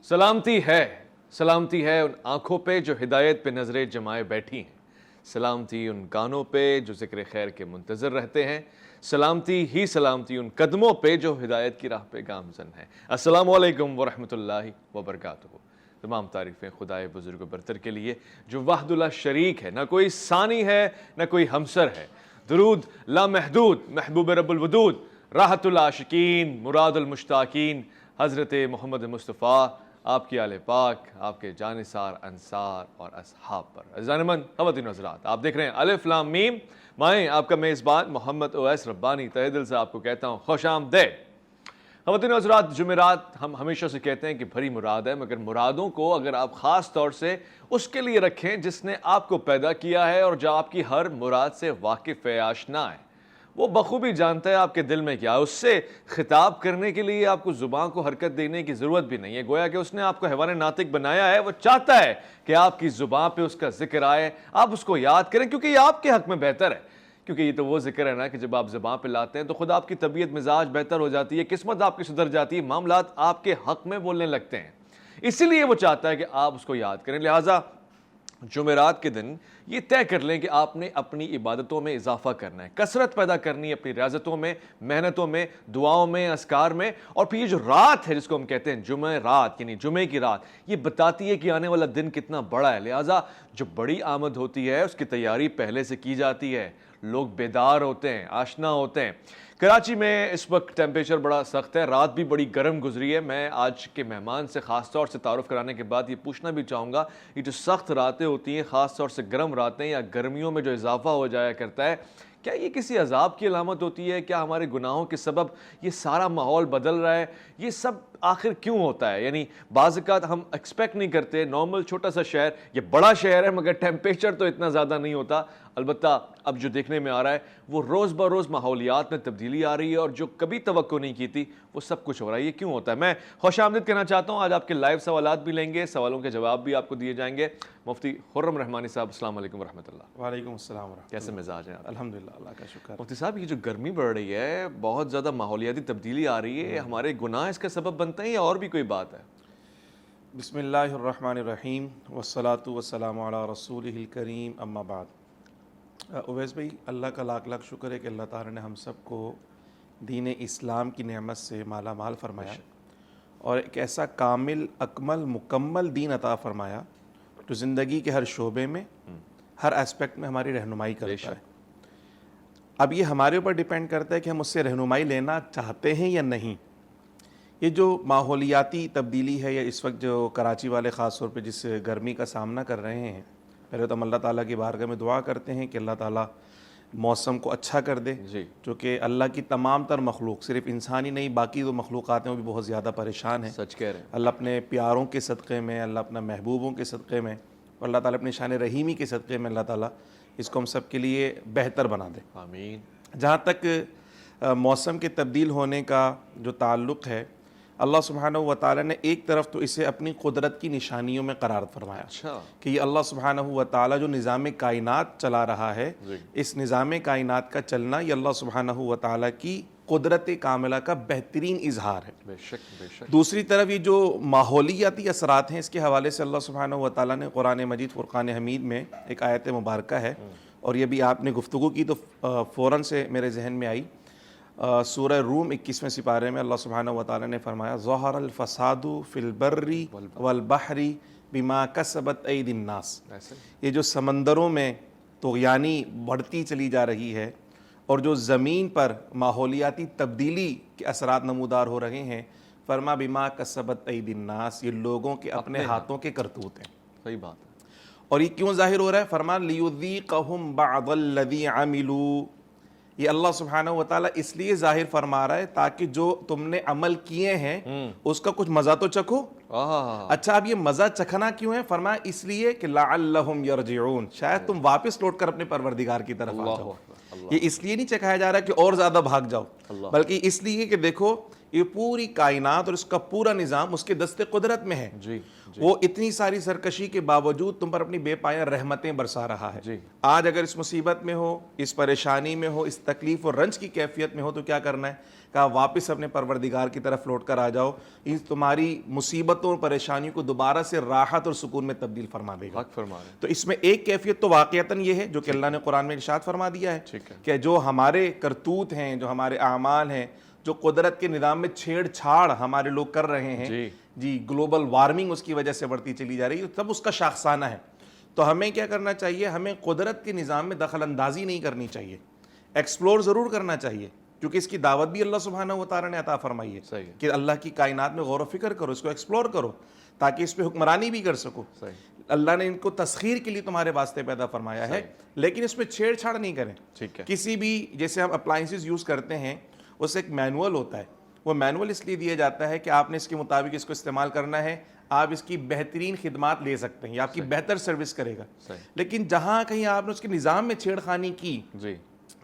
سلامتی ہے ان آنکھوں پہ جو ہدایت پہ نظریں جمائے بیٹھی ہیں، سلامتی ان کانوں پہ جو ذکر خیر کے منتظر رہتے ہیں، سلامتی ان قدموں پہ جو ہدایت کی راہ پہ گامزن ہیں۔ السلام علیکم ورحمۃ اللہ وبرکاتہ۔ تمام تعریفیں خدائے بزرگ و برتر کے لیے جو وحدہ لا شریک ہے، نہ کوئی ثانی ہے نہ کوئی ہمسر ہے۔ درود لامحدود محبوب رب الودود، راحت العاشقین مراد المشتاقین، حضرت محمد مصطفیٰ، آپ کی آل پاک، آپ کے جانثار انصار اور اصحاب پر۔ عزیزان من، خواتین و حضرات، آپ دیکھ رہے ہیں الف لام میم، میں آپ کا میزبان محمد اویس ربانی تہہ دل سے آپ کو کہتا ہوں خوش آمدید۔ خواتین و حضرات، جمعرات ہم ہمیشہ سے کہتے ہیں کہ بھری مراد ہے، مگر مرادوں کو اگر آپ خاص طور سے اس کے لیے رکھیں جس نے آپ کو پیدا کیا ہے اور جو آپ کی ہر مراد سے واقف ہے، آشنا ہے، وہ بخوبی جانتا ہے آپ کے دل میں کیا ہے۔ اس سے خطاب کرنے کے لیے آپ کو زبان کو حرکت دینے کی ضرورت بھی نہیں ہے، گویا کہ اس نے آپ کو حیوان ناطق بنایا ہے۔ وہ چاہتا ہے کہ آپ کی زبان پہ اس کا ذکر آئے، آپ اس کو یاد کریں، کیونکہ یہ آپ کے حق میں بہتر ہے۔ کیونکہ یہ تو وہ ذکر ہے نا کہ جب آپ زبان پہ لاتے ہیں تو خود آپ کی طبیعت مزاج بہتر ہو جاتی ہے، قسمت آپ کی سدھر جاتی ہے، معاملات آپ کے حق میں بولنے لگتے ہیں۔ اسی لیے وہ چاہتا ہے کہ آپ اس کو یاد کریں۔ لہٰذا جمعرات کے دن یہ طے کر لیں کہ آپ نے اپنی عبادتوں میں اضافہ کرنا ہے، کثرت پیدا کرنی ہے اپنی ریاضتوں میں، محنتوں میں، دعاؤں میں، اذکار میں۔ اور پھر یہ جو رات ہے جس کو ہم کہتے ہیں جمعہ رات، یعنی جمعے کی رات، یہ بتاتی ہے کہ آنے والا دن کتنا بڑا ہے۔ لہٰذا جو بڑی آمد ہوتی ہے اس کی تیاری پہلے سے کی جاتی ہے، لوگ بیدار ہوتے ہیں، آشنا ہوتے ہیں۔ کراچی میں اس وقت ٹیمپریچر بڑا سخت ہے، رات بھی بڑی گرم گزری ہے۔ میں آج کے مہمان سے خاص طور سے تعارف کرانے کے بعد یہ پوچھنا بھی چاہوں گا، یہ جو سخت راتیں ہوتی ہیں، خاص طور سے گرم راتیں یا گرمیوں میں جو اضافہ ہو جایا کرتا ہے، کیا یہ کسی عذاب کی علامت ہوتی ہے؟ کیا ہمارے گناہوں کے سبب یہ سارا ماحول بدل رہا ہے؟ یہ سب آخر کیوں ہوتا ہے؟ یعنی بعض اوقات ہم ایکسپیکٹ نہیں کرتے، نارمل چھوٹا سا شہر، یہ بڑا شہر ہے مگر ٹیمپریچر تو اتنا زیادہ نہیں ہوتا۔ البتہ اب جو دیکھنے میں آ رہا ہے وہ روز بروز ماحولیات میں تبدیلی آ رہی ہے، اور جو کبھی توقع نہیں کی تھی وہ سب کچھ ہو رہا ہے۔ یہ کیوں ہوتا ہے؟ میں خوش آمدید کہنا چاہتا ہوں، آج آپ کے لائیو سوالات بھی لیں گے، سوالوں کے جواب بھی آپ کو دیے جائیں گے۔ مفتی خرم رحمانی صاحب، السلام علیکم ورحمۃ اللہ۔ وعلیکم السلام ورحمۃ اللہ۔ کیسے مزاج ہیں آپ؟ الحمدللہ، اللہ کا شکر۔ مفتی صاحب، یہ جو گرمی بڑھ رہی ہے، بہت زیادہ ماحولیاتی تبدیلی آ رہی ہے، ہمارے گناہ اس کا سبب بنتے ہیں یا اور بھی کوئی بات ہے؟ بسم اللہ الرحمن الرحیم، والصلاة والسلام علی رسولہ الکریم، اما بعد۔ اویس بھائی، اللہ کا لاکھ لاکھ شکر ہے کہ اللہ تعالیٰ نے ہم سب کو دین اسلام کی نعمت سے مالا مال فرمایا اور ایک ایسا کامل، اکمل، مکمل دین عطا فرمایا جو زندگی کے ہر شعبے میں، ہر اسپیکٹ میں ہماری رہنمائی کرتا ہے۔ اب یہ ہمارے اوپر ڈیپینڈ کرتا ہے کہ ہم اس سے رہنمائی لینا چاہتے ہیں یا نہیں۔ یہ جو ماحولیاتی تبدیلی ہے، یا اس وقت جو کراچی والے خاص طور پہ جس گرمی کا سامنا کر رہے ہیں، پہلے تو ہم اللہ تعالیٰ کی بارگاہ میں دعا کرتے ہیں کہ اللہ تعالیٰ موسم کو اچھا کر دے، جو کہ اللہ کی تمام تر مخلوق، صرف انسان ہی نہیں، باقی جو مخلوقات ہیں وہ بھی بہت زیادہ پریشان ہیں۔ سچ کہہ رہے ہیں۔ اللہ اپنے پیاروں کے صدقے میں، اللہ اپنا محبوبوں کے صدقے میں، اور اللہ تعالیٰ اپنی شان رحیمی کے صدقے میں اللہ تعالیٰ اس کو ہم سب کے لیے بہتر بنا دے۔ آمین۔ جہاں تک موسم کے تبدیل ہونے کا جو تعلق ہے، اللہ سبحانہ و تعالیٰ نے ایک طرف تو اسے اپنی قدرت کی نشانیوں میں قرار فرمایا کہ یہ اللہ سبحانہ و تعالیٰ جو نظام کائنات چلا رہا ہے، اس نظام کائنات کا چلنا یہ اللہ سبحانہ و تعالیٰ کی قدرت کاملہ کا بہترین اظہار ہے۔ بے شک بے شک۔ دوسری طرف یہ جو ماحولیاتی اثرات ہیں، اس کے حوالے سے اللہ سبحانہ و تعالیٰ نے قرآن مجید فرقان حمید میں ایک آیت مبارکہ ہے، اور یہ بھی آپ نے گفتگو کی تو فوراً سے میرے ذہن میں آئی۔ سورہ روم 21ویں سپارے میں اللہ سبحانہ و تعالیٰ نے فرمایا ظہر الفساد فی البر والبحر بما کسبت ایدی الناس۔ یہ جو سمندروں میں طغیانی بڑھتی چلی جا رہی ہے اور جو زمین پر ماحولیاتی تبدیلی کے اثرات نمودار ہو رہے ہیں، فرما بما کسبت ایدی الناس، یہ لوگوں کے اپنے ہاتھوں کے کرتوت ہیں۔ صحیح بات ہے۔ اور یہ کیوں ظاہر ہو رہا ہے؟ فرما لیذیقہم بعض الذی عملوا، یہ اللہ سبحانہ و تعالیٰ اس لیے ظاہر فرما رہا ہے تاکہ جو تم نے عمل کیے ہیں اس کا کچھ مزہ تو چکھو۔ اچھا، اب یہ مزہ چکھنا کیوں ہے؟ فرمایا اس لیے کہ لعلہم یرجعون، شاید تم واپس لوٹ کر اپنے پروردگار کی طرف آ جاؤ۔ یہ اس لیے نہیں چکھایا جا رہا کہ اور زیادہ بھاگ جاؤ، بلکہ اس لیے کہ دیکھو یہ پوری کائنات اور اس کا پورا نظام اس کے دست قدرت میں ہے. جی وہ اتنی ساری سرکشی کے باوجود تم پر اپنی بے پایہ رحمتیں برسا رہا ہے. آج اگر اس مصیبت میں ہو, اس پریشانی میں ہو, اس تکلیف اور رنج کی کیفیت میں ہو تو کیا کرنا ہے؟ کہا واپس اپنے پروردگار کی طرف لوٹ کر آ جاؤ, اس تمہاری مصیبتوں اور پریشانیوں کو دوبارہ سے راحت اور سکون میں تبدیل فرما دے گا. تو اس میں ایک کیفیت تو واقعتاً یہ ہے جو کہ اللہ نے قرآن میں ارشاد فرما دیا ہے کہ جو ہمارے کرتوت ہیں, جو ہمارے اعمال ہیں, جو قدرت کے نظام میں چھیڑ چھاڑ ہمارے لوگ کر رہے ہیں, جی گلوبل وارمنگ اس کی وجہ سے بڑھتی چلی جا رہی ہے, تب اس کا شاخسانہ ہے. تو ہمیں کیا کرنا چاہیے؟ ہمیں قدرت کے نظام میں دخل اندازی نہیں کرنی چاہیے, ایکسپلور ضرور کرنا چاہیے, کیونکہ اس کی دعوت بھی اللہ سبحانہ و تعالیٰ نے عطا فرمائی ہے کہ اللہ کی کائنات میں غور و فکر کرو, اس کو ایکسپلور کرو تاکہ اس پہ حکمرانی بھی کر سکو. اللہ نے ان کو تسخیر کے لیے تمہارے واسطے پیدا فرمایا ہے, لیکن اس میں چھیڑ چھاڑ نہیں کریں. کسی بھی, جیسے ہم اپلائنسز یوز کرتے ہیں, اس ایک مینول ہوتا ہے, وہ مینول اس لیے دیا جاتا ہے کہ آپ نے اس کے مطابق اس کو استعمال کرنا ہے, آپ اس کی بہترین خدمات لے سکتے ہیں, یا آپ کی بہتر سروس کرے گا. لیکن جہاں کہیں آپ نے اس کے نظام میں چھیڑ خانی کی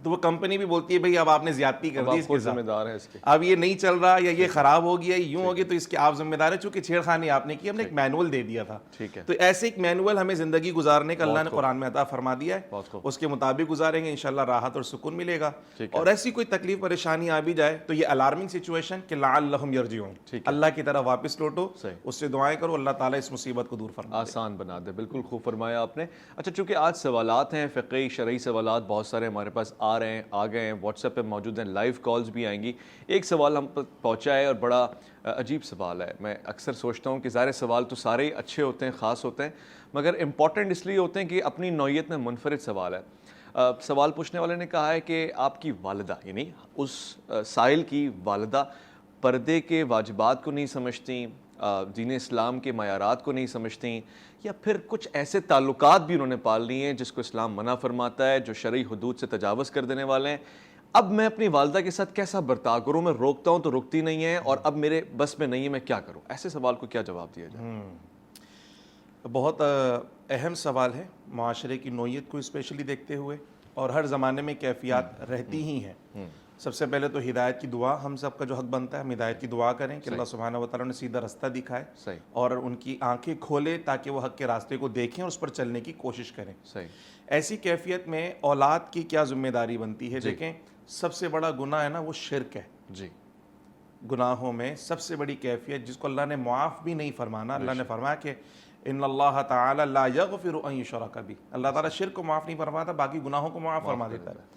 تو وہ کمپنی بھی بولتی ہے بھئی اب آپ نے زیادتی کر دی, اس کے ذمہ دار ہے, اب یہ نہیں چل رہا یا یہ خراب ہو گیا, یوں ہو گیا, تو اس کے آپ ذمہ دار ہیں, چونکہ چھیڑ خانی آپ نے کی, ہم نے ایک مینول دے دیا تھا. تو ایسے ایک مینول ہمیں زندگی گزارنے کا اللہ نے قرآن میں عطا فرما دیا ہے, اس کے مطابق گزاریں گے انشاءاللہ راحت اور سکون ملے گا. اور ایسی کوئی تکلیف پریشانی آ بھی جائے تو یہ الارمنگ سچویشن کہ لعلہم یرجعون, اللہ کی طرف واپس لوٹو, اس سے دعائیں کرو, اللہ تعالیٰ اس مصیبت کو دور فرما دے, آسان بنا دے. بالکل خوب فرمایا آپ نے. اچھا, چونکہ آج سوالات ہیں فقہی شرعی سوالات بہت سارے ہمارے پاس آ رہے ہیں, آ گئے ہیں, واٹس ایپ پہ موجود ہیں, لائیو کالز بھی آئیں گی. ایک سوال ہم پہنچا ہے اور بڑا عجیب سوال ہے. میں اکثر سوچتا ہوں کہ ظاہر سوال تو سارے ہی اچھے ہوتے ہیں, خاص ہوتے ہیں, مگر امپورٹنٹ اس لیے ہوتے ہیں کہ اپنی نوعیت میں منفرد سوال ہے. سوال پوچھنے والے نے کہا ہے کہ آپ کی والدہ, یعنی اس سائل کی والدہ, پردے کے واجبات کو نہیں سمجھتیں, دین اسلام کے معیارات کو نہیں سمجھتیں, یا پھر کچھ ایسے تعلقات بھی انہوں نے پال لی ہیں جس کو اسلام منع فرماتا ہے, جو شرعی حدود سے تجاوز کر دینے والے ہیں. اب میں اپنی والدہ کے ساتھ کیسا برتاؤ کروں؟ میں روکتا ہوں تو رکتی نہیں ہے, اور اب میرے بس میں نہیں ہے, میں کیا کروں؟ ایسے سوال کو کیا جواب دیا جائے؟ بہت اہم سوال ہے معاشرے کی نوعیت کو اسپیشلی دیکھتے ہوئے, اور ہر زمانے میں کیفیات رہتی ہی ہیں. سب سے پہلے تو ہدایت کی دعا, ہم سب کا جو حق بنتا ہے ہم ہدایت کی دعا کریں کہ اللہ سبحانہ و تعالیٰ نے سیدھا رستہ دکھائے اور ان کی آنکھیں کھولے تاکہ وہ حق کے راستے کو دیکھیں اور اس پر چلنے کی کوشش کریں. ایسی کیفیت میں اولاد کی کیا ذمہ داری بنتی ہے؟ دیکھیں, سب سے بڑا گناہ ہے نا وہ شرک ہے. گناہوں میں سب سے بڑی کیفیت جس کو اللہ نے معاف بھی نہیں فرمانا, اللہ نے فرمایا کہ ان اللہ تعالی لا یغفر ان یشرک بہ, اللہ تعالیٰ شرک کو معاف نہیں فرماتا, باقی گناہوں کو معاف فرما دیتا ہے.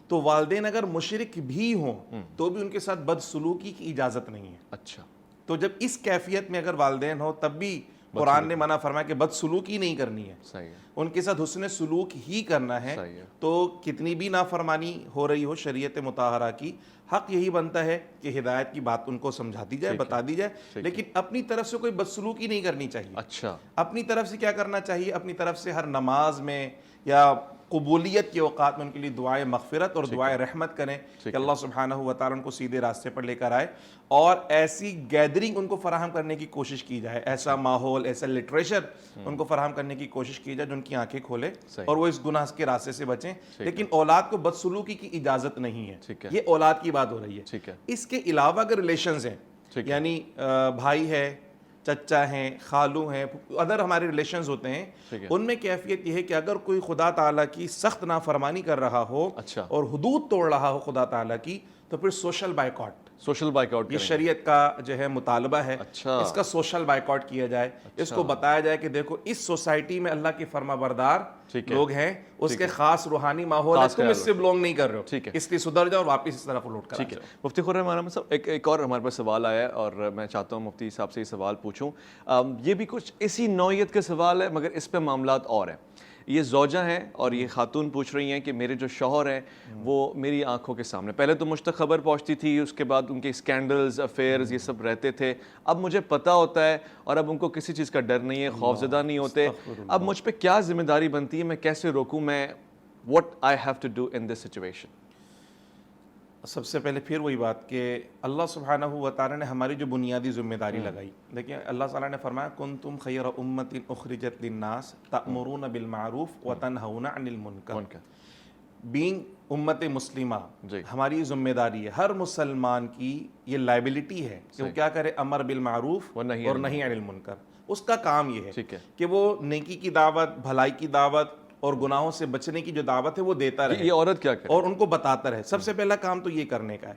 تو والدین اگر مشرک بھی ہوں تو بھی ان کے ساتھ بدسلوکی کی اجازت نہیں ہے. اچھا, تو جب اس کیفیت میں اگر والدین ہو تب بھی قرآن نے منع فرمایا کہ بدسلوکی نہیں کرنی ہے, ان کے ساتھ حسن سلوک ہی کرنا ہے. تو کتنی بھی نافرمانی ہو رہی ہو شریعت مطہرہ کی, حق یہی بنتا ہے کہ ہدایت کی بات ان کو سمجھا دی جائے, بتا دی جائے, لیکن اپنی طرف سے کوئی بدسلوکی نہیں کرنی چاہیے. اچھا, اپنی طرف سے کیا کرنا چاہیے؟ اپنی طرف سے ہر نماز میں یا قبولیت کے اوقات میں ان کے لیے دعائے مغفرت اور دعائے رحمت کریں کہ اللہ سبحانہ و تعالیٰ ان کو سیدھے راستے پر لے کر آئے, اور ایسی گیدرنگ ان کو فراہم کرنے کی کوشش کی جائے, ایسا ماحول, ایسا لٹریچر ان کو فراہم کرنے کی کوشش کی جائے جو ان کی آنکھیں کھولے اور وہ اس گناہ کے راستے سے بچیں. لیکن اولاد کو بدسلوکی کی اجازت نہیں ہے, یہ اولاد کی بات ہو رہی ہے. اس کے علاوہ اگر ریلیشنز ہیں, یعنی بھائی ہے, چچا ہیں, خالو ہیں, ادر ہمارے ریلیشنز ہوتے ہیں, ان میں کیفیت یہ ہے کہ اگر کوئی خدا تعالیٰ کی سخت نافرمانی کر رہا ہو اور حدود توڑ رہا ہو خدا تعالیٰ کی, تو پھر سوشل بائیکاٹ, یہ شریعت کا جو ہے مطالبہ ہے, اس کا سوشل بائیکاٹ کیا جائے. اس کو بتایا جائے کہ دیکھو اس سوسائٹی میں اللہ کے فرما بردار لوگ ہیں, اس کے خاص روحانی ماحول ہے, تم اس سے بلونگ نہیں کر رہے ہو, اس لیے سدھر جاؤ اور واپس اس طرف لوٹ کر آ جاؤ. مفتی خرم محمد صاحب, ایک اور ہمارے پاس سوال آیا ہے اور میں چاہتا ہوں مفتی صاحب سے یہ سوال پوچھوں. یہ بھی کچھ اسی نوعیت کے سوال ہے مگر اس پہ معاملات اور ہیں. یہ زوجہ ہیں اور یہ خاتون پوچھ رہی ہیں کہ میرے جو شوہر ہیں وہ میری آنکھوں کے سامنے, پہلے تو مجھ تک خبر پہنچتی تھی, اس کے بعد ان کے اسکینڈلز, افیئرز, یہ سب رہتے تھے, اب مجھے پتہ ہوتا ہے اور اب ان کو کسی چیز کا ڈر نہیں ہے, خوفزدہ نہیں ہوتے. اب مجھ پہ کیا ذمہ داری بنتی ہے, میں کیسے روکوں, میں what I have to do in this situation؟ سب سے پہلے پھر وہی بات کہ اللہ سبحانہ و تعالیٰ نے ہماری جو بنیادی ذمہ داری لگائی, دیکھیں اللہ تعالیٰ نے فرمایا کنتم خیر امۃ اخرجت للناس تأمرون بالمعروف وتنہون عن المنکر. بینگ امت مسلمہ جی ہماری ذمہ داری ہے، ہر مسلمان کی یہ لائبلٹی ہے کہ وہ کیا کرے، امر بالمعروف اور نہی عن المنکر. اس کا کام یہ ہے ٹھیک ہے. کہ وہ نیکی کی دعوت، بھلائی کی دعوت اور گناہوں سے بچنے کی جو دعوت ہے وہ دیتا رہے یہ عورت کیا کرے؟ اور ان کو بتاتا رہے. سب سے پہلا کام تو یہ کرنے کا ہے.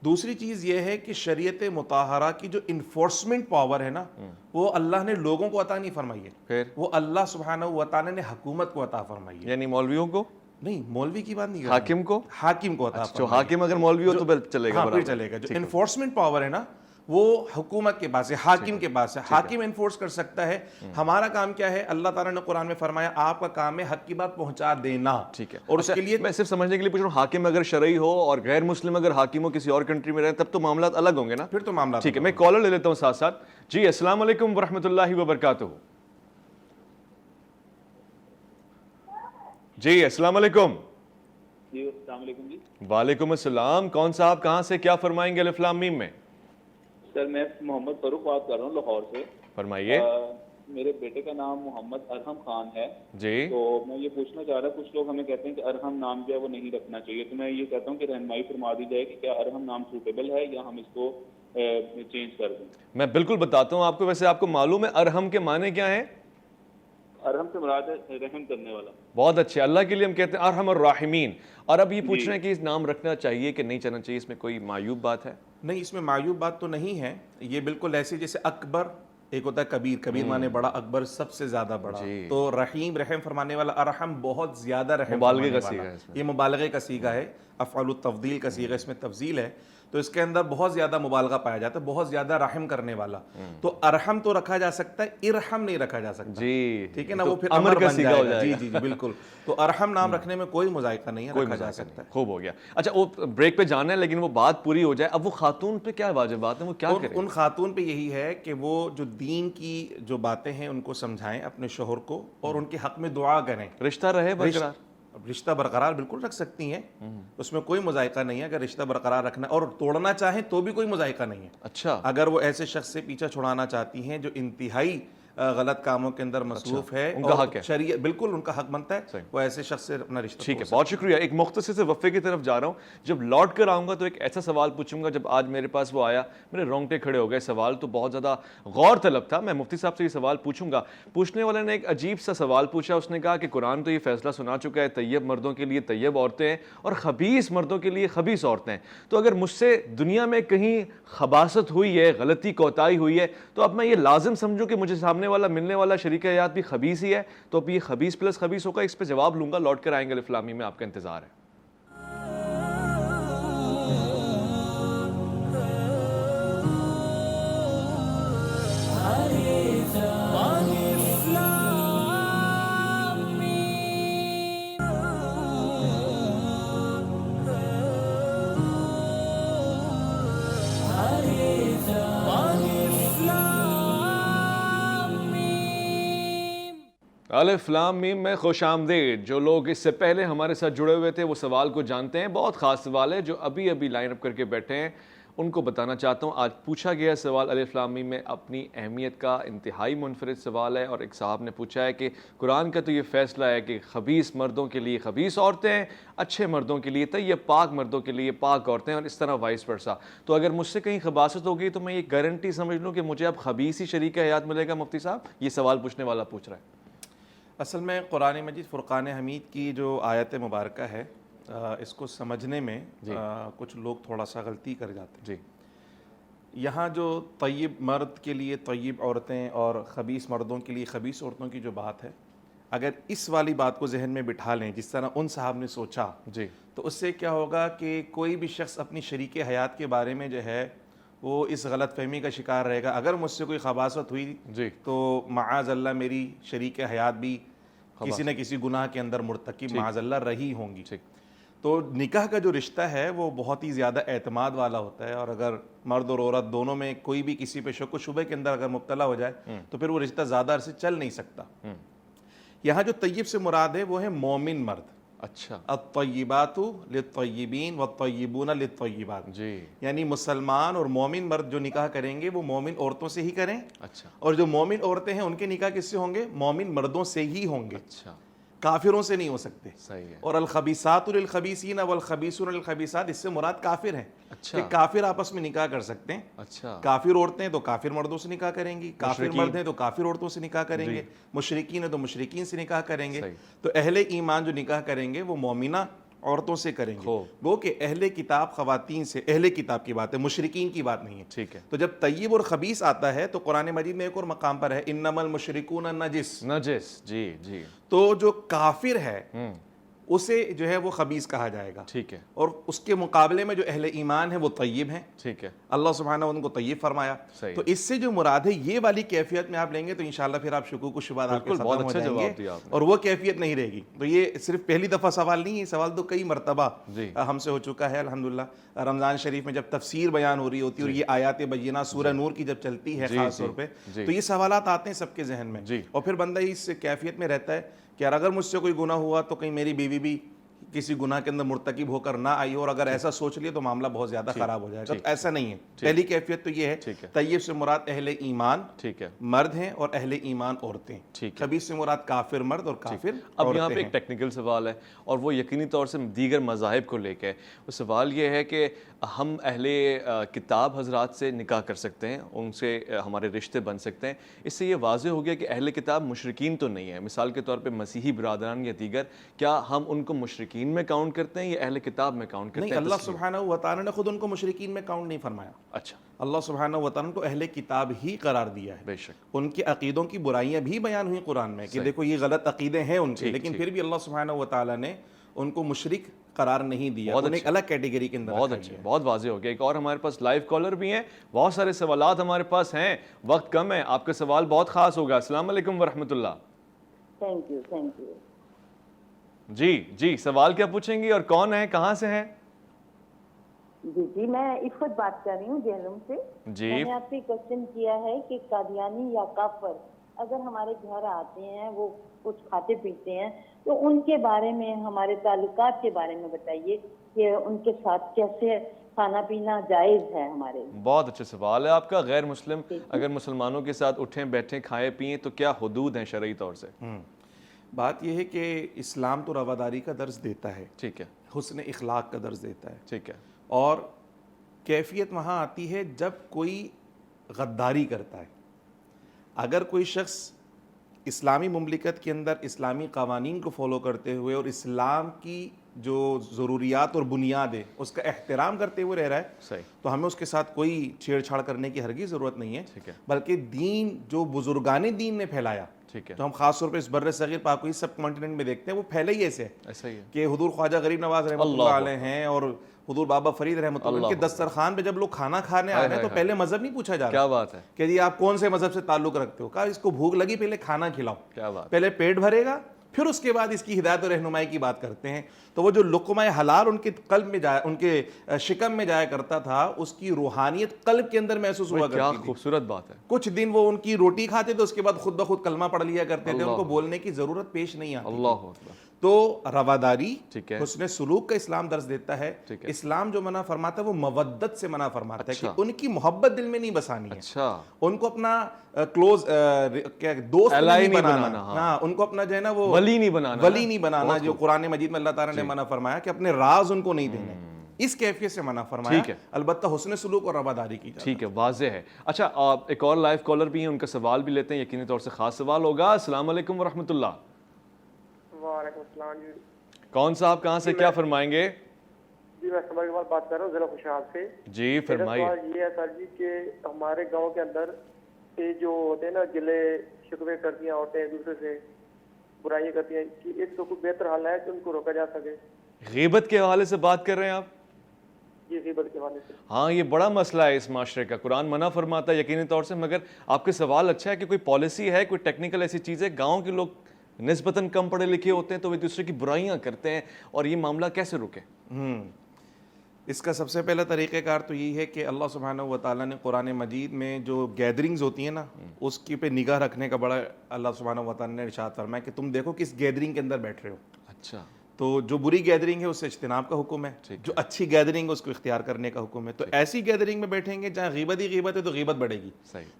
دوسری چیز یہ ہے کہ شریعت مطہرہ کی جو انفورسمنٹ پاور ہے نا، وہ اللہ نے لوگوں کو عطا نہیں فرمائی ہے، پھر وہ اللہ سبحانہ و تعالی نے حکومت کو عطا فرمائی ہے. یعنی مولویوں کو نہیں، مولوی کی بات نہیں کر رہا، حاکم کو حاکم کو عطا جو فرمائی ہے. حاکم اگر مولوی ہو تو پھر چلے گا ہاں پھر برابر. چلے گا. جو انفورسمنٹ پاور ہے نا وہ حکومت کے پاس ہے، حاکم کے پاس ہے. حاکم انفورس کر سکتا ہے. ہمارا کام کیا ہے؟ اللہ تعالیٰ نے قرآن میں فرمایا آپ کا کام ہے حق کی بات پہنچا دینا. ٹھیک ہے. اور اس کے لیے میں صرف سمجھنے کے لیے پوچھ رہا ہوں، حاکم اگر شرعی ہو اور غیر مسلم اگر حاکم ہو کسی اور کنٹری میں رہے تب تو معاملات الگ ہوں گے نا؟ پھر تو معاملات. ٹھیک ہے، میں کالر لے لیتا ہوں ساتھ ساتھ. جی السلام علیکم ورحمۃ اللہ وبرکاتہ. جی السلام علیکم. جی السلام علیکم. جی وعلیکم السلام. کون صاحب کہاں سے کیا فرمائیں گے الف لام میم میں؟ سر میں محمد فاروق بات کر رہا ہوں لاہور سے. فرمائیے. میرے بیٹے کا نام محمد ارحم خان ہے. جی تو میں یہ پوچھنا چاہ رہا، کچھ لوگ ہمیں کہتے ہیں کہ ارحم نام جو ہے وہ نہیں رکھنا چاہیے، تو میں یہ کہتا ہوں کہ رہنمائی فرما دی جائے کہ کیا ارحم نام سوٹیبل ہے یا ہم اس کو چینج کر دیں. میں بالکل بتاتا ہوں آپ کو. ویسے آپ کو معلوم ہے ارحم کے معنی کیا ہیں؟ ارحم سے مراد ہے رحم کرنے والا. بہت اچھے. اللہ کے لیے ہم کہتے ہیں ارحم الراحمین. اور اب یہ پوچھ رہے ہیں کہ اس نام رکھنا چاہیے کہ نہیں چاہنا چاہیے، اس میں کوئی معیوب بات ہے؟ نہیں، اس میں معیوب بات تو نہیں ہے. یہ بالکل ایسے جیسے اکبر ایک ہوتا ہے کبیر، کبیر مانے بڑا، اکبر سب سے زیادہ بڑا. تو رحیم رحم فرمانے والا، ارحم بہت زیادہ رحم مبالغے کا فرمانے صیغہ والا. ہے اس میں. یہ مبالغے کا صیغہ ہے، افعال التفضیل کا صیغہ، اس میں تفضیل ہے. تو اس کے اندر بہت زیادہ مبالغہ پایا جاتا ہے، بہت زیادہ رحم کرنے والا. تو ارحم تو رکھا جا سکتا ہے، ارحم نہیں رکھا جا سکتا. جی ٹھیک ہے نا، وہ پھر امر کا بن صیغہ ہو جائے گا. جائے جی گا. جی جی بالکل. تو ارحم نام رکھنے میں کوئی مذائقہ نہیں ہے، رکھا جا سکتا ہے. خوب ہو گیا. اچھا وہ بریک پہ جانا ہے لیکن وہ بات پوری ہو جائے. اب وہ خاتون پہ کیا واجبات ہیں، وہ کیا کریں؟ ان خاتون پہ یہی ہے کہ وہ جو دین کی جو باتیں ہیں ان کو سمجھائیں اپنے شوہر کو، اور ان کے حق میں دعا کریں. رشتہ رہے برقرار. رشتہ برقرار بالکل رکھ سکتی ہیں، اس میں کوئی مذائقہ نہیں ہے. اگر رشتہ برقرار رکھنا اور توڑنا چاہیں تو بھی کوئی مذائقہ نہیں ہے. اچھا اگر وہ ایسے شخص سے پیچھا چھڑانا چاہتی ہیں جو انتہائی غلط کاموں کے اندر مصروف ہے، ان کا حق ہے. شریعت بالکل ان کا حق بنتا ہے، وہ ایسے شخص سے اپنا رشتہ. ٹھیک ہے، بہت شکریہ. ایک مختصر سے وقفے کی طرف جا رہا ہوں. جب لوٹ کر آؤں گا تو ایک ایسا سوال پوچھوں گا. جب آج میرے پاس وہ آیا میرے رونگٹے کھڑے ہو گئے. سوال تو بہت زیادہ غور طلب تھا. میں مفتی صاحب سے یہ سوال پوچھوں گا. پوچھنے والے نے ایک عجیب سا سوال پوچھا. اس نے کہا کہ قرآن تو یہ فیصلہ سنا چکا ہے طیب مردوں کے لیے طیب عورتیں ہیں اور خبیث مردوں کے لیے خبیث عورتیں ہیں. تو اگر مجھ سے دنیا میں کہیں خباثت ہوئی ہے، غلطی کوتاہی ہوئی ہے، تو اب میں یہ لازم سمجھوں کہ مجھے سامنے والا ملنے والا شریک حیات بھی خبیث ہی ہے، تو اب یہ خبیث پلس خبیث ہوگا. اس پہ جواب لوں گا. لوٹ کر آئیں گے الف لام میم میں. آپ کا انتظار ہے. الف لام میم میں خوش آمدید. جو لوگ اس سے پہلے ہمارے ساتھ جڑے ہوئے تھے وہ سوال کو جانتے ہیں. بہت خاص سوال ہے جو ابھی ابھی لائن اپ کر کے بیٹھے ہیں ان کو بتانا چاہتا ہوں. آج پوچھا گیا سوال الف لام میم میں اپنی اہمیت کا انتہائی منفرد سوال ہے. اور ایک صاحب نے پوچھا ہے کہ قرآن کا تو یہ فیصلہ ہے کہ خبیث مردوں کے لیے خبیث عورتیں ہیں، اچھے مردوں کے لیے طیب پاک مردوں کے لیے پاک عورتیں، اور اس طرح وائس ورسا. تو اگر مجھ سے کہیں خباثت ہو گئی تو میں یہ گارنٹی سمجھ لوں کہ مجھے اب خبیث ہی شریک حیات ملے گا. مفتی صاحب یہ سوال پوچھنے والا پوچھ رہا ہے. اصل میں قرآن مجید فرقان حمید کی جو آیت مبارکہ ہے اس کو سمجھنے میں کچھ لوگ تھوڑا سا غلطی کر جاتے ہیں. جی یہاں جو طیب مرد کے لیے طیب عورتیں اور خبیث مردوں کے لیے خبیث عورتوں کی جو بات ہے، اگر اس والی بات کو ذہن میں بٹھا لیں جس طرح ان صاحب نے سوچا، جی تو اس سے کیا ہوگا کہ کوئی بھی شخص اپنی شریک حیات کے بارے میں جو ہے وہ اس غلط فہمی کا شکار رہے گا. اگر مجھ سے کوئی خباثت ہوئی جی تو معاذ اللہ میری شریک حیات بھی کسی نہ کسی گناہ کے اندر مرتکب معاذ اللہ رہی ہوں گی. تو نکاح کا جو رشتہ ہے وہ بہت ہی زیادہ اعتماد والا ہوتا ہے، اور اگر مرد اور عورت دونوں میں کوئی بھی کسی پہ شک و شبہ کے اندر اگر مبتلا ہو جائے تو پھر وہ رشتہ زیادہ عرصے چل نہیں سکتا. یہاں جو طیب سے مراد ہے وہ ہے مومن مرد. اچھا الطیبات للطیبین والطیبون للطیبات. جی یعنی مسلمان اور مومن مرد جو نکاح کریں گے وہ مومن عورتوں سے ہی کریں، اچھا اور جو مومن عورتیں ہیں ان کے نکاح کس سے ہوں گے؟ مومن مردوں سے ہی ہوں گے. اچھا کافروں سے نہیں ہو سکتے. صحیح ہے. اور الخبیثات للخبیثین والخبیثون للخبیثات، اس سے مراد کافر ہیں. کہ کافر آپس میں نکاح کر سکتے ہیں. اچھا. کافر عورتیں تو کافر مردوں سے نکاح کریں گی، کافر مرد ہیں تو کافر عورتوں سے نکاح کریں گے، مشرکین ہیں تو مشرکین سے نکاح کریں گے. تو اہل ایمان جو نکاح کریں گے وہ مومنہ عورتوں سے کریں گے. وہ کہ اہل کتاب خواتین سے، اہل کتاب کی بات ہے، مشرکین کی بات نہیں ہے. ٹھیک ہے. تو جب طیب اور خبیث آتا ہے تو قرآن مجید میں ایک اور مقام پر ہے انما المشرکون نجس. نجس. جی جی. تو جو کافر ہے اسے جو ہے وہ خبیث کہا جائے گا. ٹھیک ہے. اور اس کے مقابلے میں جو اہل ایمان ہیں وہ طیب ہیں. ٹھیک ہے. اللہ سبحانہ ان کو طیب فرمایا. تو اس سے جو مراد ہے یہ والی کیفیت میں آپ لیں گے تو انشاءاللہ پھر آپ شکوک و شبہات آپ کے ختم ہو جائیں گے اور وہ کیفیت نہیں رہے گی. تو یہ صرف پہلی دفعہ سوال نہیں ہے، سوال تو کئی مرتبہ ہم سے ہو چکا ہے الحمدللہ. رمضان شریف میں جب تفسیر بیان ہو رہی ہوتی ہے اور یہ آیات بینات سورہ نور کی جب چلتی ہے خاص طور پہ، تو یہ سوالات آتے ہیں سب کے ذہن میں. اور پھر بندہ اس کیفیت میں رہتا ہے کہ اگر مجھ سے کوئی گناہ ہوا تو کہیں میری بیوی بھی کسی گناہ کے اندر مرتکب ہو کر نہ آئی ہو، اور اگر ایسا سوچ لیے تو معاملہ بہت زیادہ خراب ہو جائے گا. تو ایسا نہیں ہے. پہلی کیفیت تو یہ ہے طیب سے مراد اہل ایمان مرد ہیں اور اہل ایمان عورتیں. خبیث سے مراد کافر مرد اور کافر. اب یہاں پہ ایک ٹیکنیکل سوال ہے اور وہ یقینی طور سے دیگر مذاہب کو لے کے. وہ سوال یہ ہے کہ ہم اہل کتاب حضرات سے نکاح کر سکتے ہیں، ان سے ہمارے رشتے بن سکتے ہیں. اس سے یہ واضح ہو گیا کہ اہل کتاب مشرکین تو نہیں ہے. مثال کے طور پہ مسیحی برادران یا دیگر، کیا ہم ان کو مشرکین میں کاؤنٹ کرتے ہیں یا اہل کتاب میں کاؤنٹ کرتے ہیں؟ نہیں، اللہ سبحانہ و تعالیٰ نے خود ان کو مشرکین میں کاؤنٹ نہیں فرمایا. اچھا. اللہ سبحانہ و تعالیٰ نے تو اہل کتاب ہی قرار دیا ہے. بے شک. ان کے عقیدوں کی برائیاں بھی بیان ہوئی قرآن میں کہ دیکھو یہ غلط عقیدے ہیں ان کے، لیکن پھر بھی اللہ سبحانہ و تعالیٰ نے ان کو مشرک قرار نہیں دیا. انہیں ایک الگ کیٹیگری کے اندر بہت اچھا، بہت واضح ہو گیا. ایک اور ہمارے پاس لائیو کالر بھی ہیں. بہت سارے سوالات ہمارے پاس ہیں، وقت کم ہے. آپ کا سوال بہت خاص ہوگا. السلام علیکم ورحمۃ اللہ. Thank you. جی سوال کیا پوچھیں گی اور کون ہے، کہاں سے ہیں؟ جی میں عفت بات کر رہی ہوں جہلم سے. میں نے آپ سے کوشچن کیا ہے کہ قادیانی یا کافر اگر ہمارے گھر آتے ہیں، وہ کچھ کھاتے پیتے ہیں، تو ان کے بارے میں، ہمارے تعلقات کے بارے میں بتائیے کہ ان کے ساتھ کیسے کھانا پینا جائز ہے ہمارے. بہت اچھا سوال ہے آپ کا. غیر مسلم اگر مسلمانوں کے ساتھ اٹھیں بیٹھیں کھائے پئیں تو کیا حدود ہیں شرعی طور سے؟ بات یہ ہے کہ اسلام تو رواداری کا درس دیتا ہے. ٹھیک ہے. حسن اخلاق کا درس دیتا ہے. ٹھیک ہے. اور کیفیت وہاں آتی ہے جب کوئی غداری کرتا ہے. اگر کوئی شخص اسلامی مملکت کے اندر اسلامی قوانین کو فالو کرتے ہوئے اور اسلام کی جو ضروریات اور بنیاد ہے اس کا احترام کرتے ہوئے رہ رہا ہے، تو ہمیں اس کے ساتھ کوئی چھیڑ چھاڑ کرنے کی ہرگز ضرورت نہیں ہے. بلکہ دین جو بزرگان دین نے پھیلایا، تو ہم خاص طور پہ اس بر صغیر پاک سب کانٹیننٹ میں دیکھتے ہیں، وہ پھیلے ہی ایسے ہے کہ حضور خواجہ غریب نواز رحمۃ اللہ علیہ ہیں اور حضور بابا فرید رحمۃ اللہ کے دسترخوان پہ جب لوگ کھانا کھانے آ رہے ہیں تو پہلے مذہب نہیں پوچھا جا رہا. کیا بات ہے کہ جی آپ کون سے مذہب سے تعلق رکھتے ہو؟ کہا اس کو بھوک لگی، پہلے کھانا کھلاؤ. کیا بات. پہلے پیٹ بھرے گا، پھر اس کے بعد اس کی ہدایت اور رہنمائی کی بات کرتے ہیں. تو وہ جو لقمہ حلال ان کے قلب میں جایا، ان کے شکم میں جایا کرتا تھا، اس کی روحانیت قلب کے اندر محسوس ہوا کرتی تھی. کیا خوبصورت بات ہے. کچھ دن وہ ان کی روٹی کھاتے تھے، اس کے بعد خود بخود کلمہ پڑھ لیا کرتے تھے. ان کو بولنے کی ضرورت پیش نہیں آتی. اللہ اکبر. تو رواداری، حسن سلوک کا اسلام درس دیتا ہے. اسلام جو منع فرماتا ہے وہ مودت سے منع فرماتا ہے کہ ان کی محبت دل میں نہیں بسانی ہے. ان کو اپنا کلوز دوست نہیں بنانا. ہاں، ان کو اپنا جو ہے نا وہ ولی نہیں بنانا جو قرآن مجید میں اللہ تعالیٰ نے منع فرمایا کہ اپنے راز ان کو نہیں دینے. اس کیفیت سے منع فرمایا. البتہ حسن سلوک اور رواداری کی جائے. ٹھیک ہے، واضح ہے. اچھا، ایک اور لائیو کالر بھی ہیں، ان کا سوال بھی لیتے ہیں. یقینی طور سے خاص سوال ہوگا. السلام علیکم ورحمۃ اللہ. وعلیکم السلام. جی کون صاحب کہاں سے کیا فرمائیں گے؟ جی میں سمجھ کے بات کر رہا ہوں ضلع خوشحال سے. جی فرمائیے. میرا سوال یہ ہے سر جی کہ ہمارے گاؤں کے اندر یہ جو ہوتے ہیں نا گلے شکوے کرتی ہیں عورتیں ایک دوسرے سے برائیاں کرتی ہیں، کہ اس کو کوئی بہتر حل ہے کہ ان کو روکا جا سکے؟ غیبت کے حوالے سے بات کر رہے ہیں آپ؟ جی غیبت کے حوالے سے. ہاں، یہ بڑا مسئلہ ہے اس معاشرے کا. قرآن منع فرماتا ہے یقینی طور سے، مگر آپ کے سوال اچھا ہے کہ کوئی پالیسی ہے، کوئی ٹیکنیکل ایسی چیز ہے. گاؤں کے لوگ نسبتاً کم پڑھے لکھے ہوتے ہیں تو وہ ایک دوسرے کی برائیاں کرتے ہیں، اور یہ معاملہ کیسے رکے؟ اس کا سب سے پہلا طریقہ کار تو یہی ہے کہ اللہ سبحانہ و تعالیٰ نے قرآن مجید میں جو گیدرنگز ہوتی ہیں نا، اس کی پہ نگاہ رکھنے کا بڑا اللہ سبحانہ و تعالیٰ نے ارشاد فرمایا کہ تم دیکھو کس گیدرنگ کے اندر بیٹھ رہے ہو. اچھا. تو جو بری گیدرنگ ہے اس سے اجتناب کا حکم ہے، جو اچھی گیدرنگ ہے اس کو اختیار کرنے کا حکم ہے. تو ایسی گیدرنگ میں بیٹھیں گے جہاں غیبت ہی غیبت ہے تو غیبت بڑھے گی.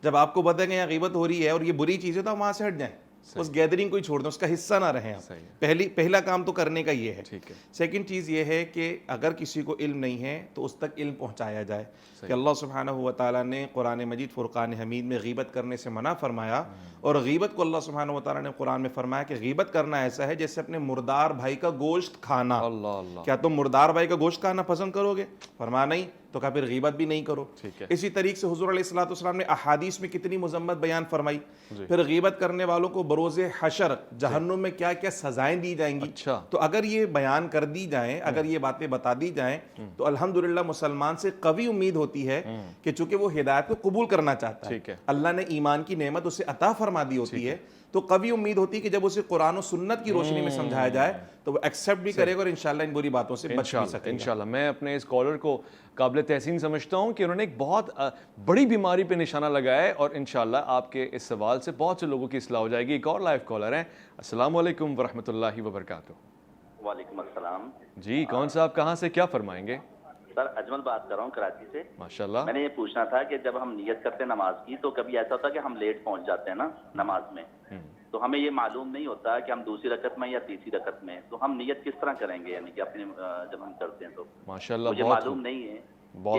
جب آپ کو پتہ ہے کہ یہاں غیبت ہو رہی ہے اور یہ بری چیز ہے تو آپ وہاں سے ہٹ جائیں. اس گیدرنگ کو ہی چھوڑ دیں, اس کا حصہ نہ رہیں آپ. پہلا کام تو کرنے کا یہ ہے. سیکنڈ چیز یہ ہے کہ اگر کسی کو علم نہیں ہے تو اس تک علم پہنچایا جائے, کہ اللہ سبحانہ و تعالیٰ نے قرآن مجید فرقان حمید میں غیبت کرنے سے منع فرمایا, اور غیبت کو اللہ سبحانہ و تعالیٰ نے قرآن میں فرمایا کہ غیبت کرنا ایسا ہے جیسے اپنے مردار بھائی کا گوشت کھانا. کیا تم مردار بھائی کا گوشت کھانا پسند کرو گے؟ فرمایا نہیں. تو کہا پھر غیبت بھی نہیں کرو. اسی طریقے سے حضور علیہ الصلوۃ والسلام نے احادیث میں کتنی مذمت بیان فرمائی. پھر غیبت کرنے والوں کو بروز حشر جہنم میں کیا کیا سزائیں دی جائیں گی. تو اگر یہ بیان کر دی جائیں, اگر یہ باتیں بتا دی جائیں, تو الحمدللہ مسلمان سے قوی امید ہوتی ہے کہ چونکہ وہ ہدایت کو قبول کرنا چاہتا ہے, اللہ نے ایمان کی نعمت اسے عطا فرما دی ہوتی ہے, تو قوی امید ہوتی ہے کہ جب اسے قرآن و سنت کی روشنی میں سمجھایا جائے تو وہ ایکسیپٹ بھی کرے گا, اور انشاءاللہ ان بری باتوں سے بچ بھی سکے گا. انشاءاللہ. میں اپنے اس کالر کو قابل تحسین سمجھتا ہوں کہ انہوں نے ایک بہت بڑی بیماری پہ نشانہ لگایا ہے, اور انشاءاللہ آپ کے اس سوال سے بہت سے لوگوں کی اصلاح ہو جائے گی. ایک اور لائیو کالر ہیں. السلام علیکم ورحمۃ اللہ وبرکاتہ. وعلیکم السلام. جی کون صاحب, کہاں سے, کیا فرمائیں گے؟ سر اجمل بات کر رہا ہوں کراچی سے. ماشاءاللہ. میں نے یہ پوچھنا تھا کہ جب ہم نیت کرتے ہیں نماز کی تو کبھی ایسا ہوتا ہے کہ ہم لیٹ پہنچ جاتے ہیں نا نماز میں, تو ہمیں یہ معلوم نہیں ہوتا کہ ہم دوسری رکعت میں یا تیسری رکعت میں, تو ہم نیت کس طرح کریں گے, یعنی کہ اپنے جب ہم کرتے ہیں تو ماشاءاللہ مجھے معلوم نہیں ہے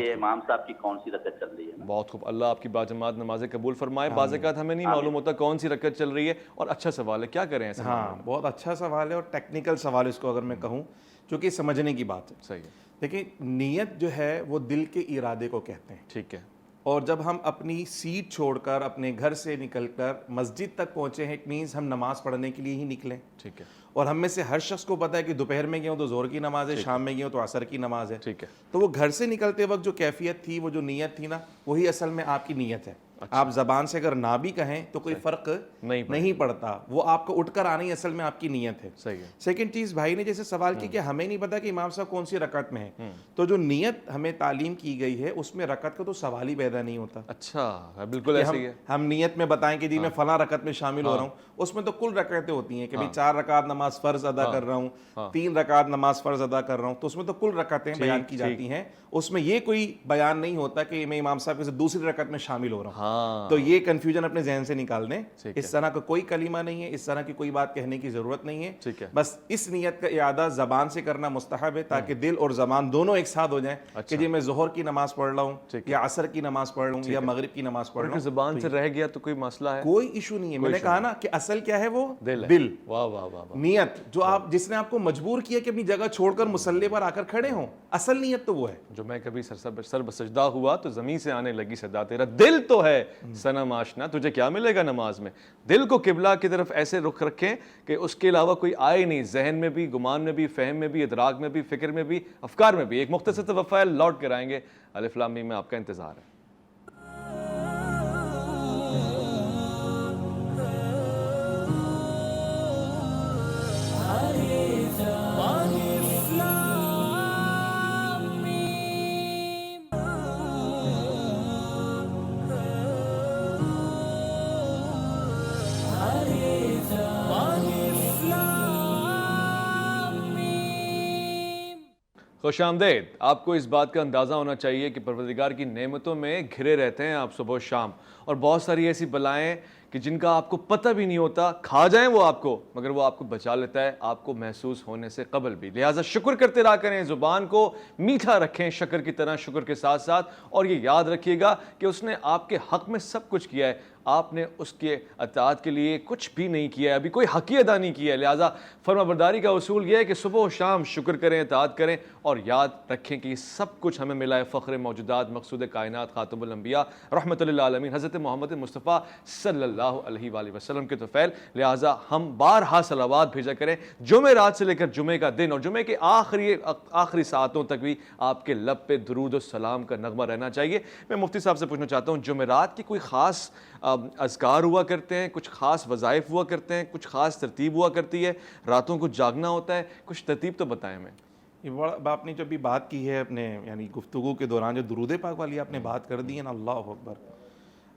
کہ امام صاحب کی کون سی رکعت چل رہی ہے. بہت خوب, اللہ آپ کی باجماعت نمازیں قبول فرمائے. بعض اوقات ہمیں نہیں معلوم ہوتا کون سی رکعت چل رہی ہے, اور اچھا سوال ہے, کیا کریں ایسا؟ ہاں بہت اچھا سوال ہے, اور ٹیکنیکل سوال اس کو اگر میں کہوں, چونکہ سمجھنے کی بات ہے. صحیح ہے. دیکھیں نیت جو ہے وہ دل کے ارادے کو کہتے ہیں. ٹھیک ہے. اور جب ہم اپنی سیٹ چھوڑ کر اپنے گھر سے نکل کر مسجد تک پہنچے ہیں, اٹ مینس ہم نماز پڑھنے کے لیے ہی نکلیں. ٹھیک ہے. اور ہم میں سے ہر شخص کو پتا ہے کہ دوپہر میں گیا ہوں تو ظہر کی نماز ہے, شام میں گیا ہوں تو عصر کی نماز ہے. ٹھیک ہے. تو وہ گھر سے نکلتے وقت جو کیفیت تھی, وہ جو نیت تھی نا, وہی اصل میں آپ کی نیت ہے. آپ زبان سے اگر نہ بھی کہیں تو کوئی فرق نہیں پڑتا, وہ آپ کو اٹھ کر آنا ہی اصل میں آپ کی نیت ہے. صحیح ہے. سیکنڈ چیز, بھائی نے جیسے سوال کی کہ ہمیں نہیں پتا کہ امام صاحب کون سی رکعت میں ہے, تو جو نیت ہمیں تعلیم کی گئی ہے اس میں رکعت کا تو سوال ہی پیدا نہیں ہوتا. اچھا بالکل ایسے ہی ہے. ہم نیت میں بتائیں کہ جی میں فلاں رکعت میں شامل ہو رہا ہوں, اس میں تو کل رکعتیں ہوتی ہیں کہ 4 رکعت نماز فرض ادا کر رہا ہوں, 3 رکعت نماز فرض ادا کر رہا ہوں, تو اس میں تو کل رکعتیں بیان کی جاتی ہیں. اس میں یہ کوئی بیان نہیں ہوتا کہ میں امام صاحب سے دوسری رکعت میں شامل ہو رہا ہوں. تو یہ کنفیوژن اپنے ذہن سے نکال دیں. اس طرح کا کوئی کلمہ نہیں ہے, اس طرح کی کوئی بات کہنے کی ضرورت نہیں ہے. بس اس نیت کا اعادہ زبان سے کرنا مستحب ہے, تاکہ دل اور زبان دونوں ایک ساتھ ہو جائیں کہ جی میں ظہر کی نماز پڑھ رہا ہوں, یا عصر کی نماز پڑھ رہا ہوں, یا مغرب کی نماز پڑھ رہا ہوں. زبان سے رہ گیا تو کوئی مسئلہ ہے؟ کوئی ایشو نہیں ہے. میں نے کہا نا کہ اصل کیا ہے, وہ دل. واہ واہ واہ. نیت جو آپ, جس نے آپ کو مجبور کیا کہ اپنی جگہ چھوڑ کر مصلی پر آ کر کھڑے ہوں, اصل نیت تو وہ ہے. جو میں کبھی سر بسجدہ ہوا تو زمین سے آنے لگی صدا, تیرا دل تو ہے صنم آشنا, تجھے کیا ملے گا نماز میں. دل کو قبلہ کی طرف ایسے رخ رکھیں کہ اس کے علاوہ کوئی آئے نہیں, ذہن میں بھی, گمان میں بھی, فہم میں بھی, ادراک میں بھی, فکر میں بھی, افکار میں بھی. ایک مختصر توفیل لوٹ کر آئیں گے. الف لام میم میں آپ کا انتظار ہے. خوش آمدید. آپ کو اس بات کا اندازہ ہونا چاہیے کہ پروردگار کی نعمتوں میں گھرے رہتے ہیں آپ صبح و شام, اور بہت ساری ایسی بلائیں کہ جن کا آپ کو پتہ بھی نہیں ہوتا, کھا جائیں وہ آپ کو, مگر وہ آپ کو بچا لیتا ہے آپ کو محسوس ہونے سے قبل بھی. لہٰذا شکر کرتے رہا کریں, زبان کو میٹھا رکھیں شکر کی طرح, شکر کے ساتھ ساتھ. اور یہ یاد رکھیے گا کہ اس نے آپ کے حق میں سب کچھ کیا ہے, آپ نے اس کے اطاعت کے لیے کچھ بھی نہیں کیا ہے, ابھی کوئی حق ہی ادا نہیں کیا ہے. لہٰذا فرما برداری کا اصول یہ ہے کہ صبح و شام شکر کریں, اطاعت کریں, اور یاد رکھیں کہ یہ سب کچھ ہمیں ملا ہے فخر موجودات, مقصود کائنات, خاتم الانبیاء, رحمت للعالمین, حضرت محمد مصطفیٰ صلی اللہ علیہ وآلہ وسلم کے طفیل. لہٰذا ہم بارہا صلوات بھیجا کریں جمعرات سے لے کر جمعے کا دن, اور جمعے کے آخری ساعتوں تک بھی آپ کے لب پہ درود و سلام کا نغمہ رہنا چاہیے. میں مفتی صاحب سے پوچھنا چاہتا ہوں, جمعرات کی کوئی خاص اذکار ہوا کرتے ہیں, کچھ خاص وظائف ہوا کرتے ہیں, کچھ خاص ترتیب ہوا کرتی ہے, راتوں کو جاگنا ہوتا ہے, کچھ ترتیب تو بتائیں. میں آپ نے جو بھی بات کی ہے اپنے یعنی گفتگو کے دوران, جو درود پاک والی آپ نے بات کر دی ہے نا, اللہ اکبر.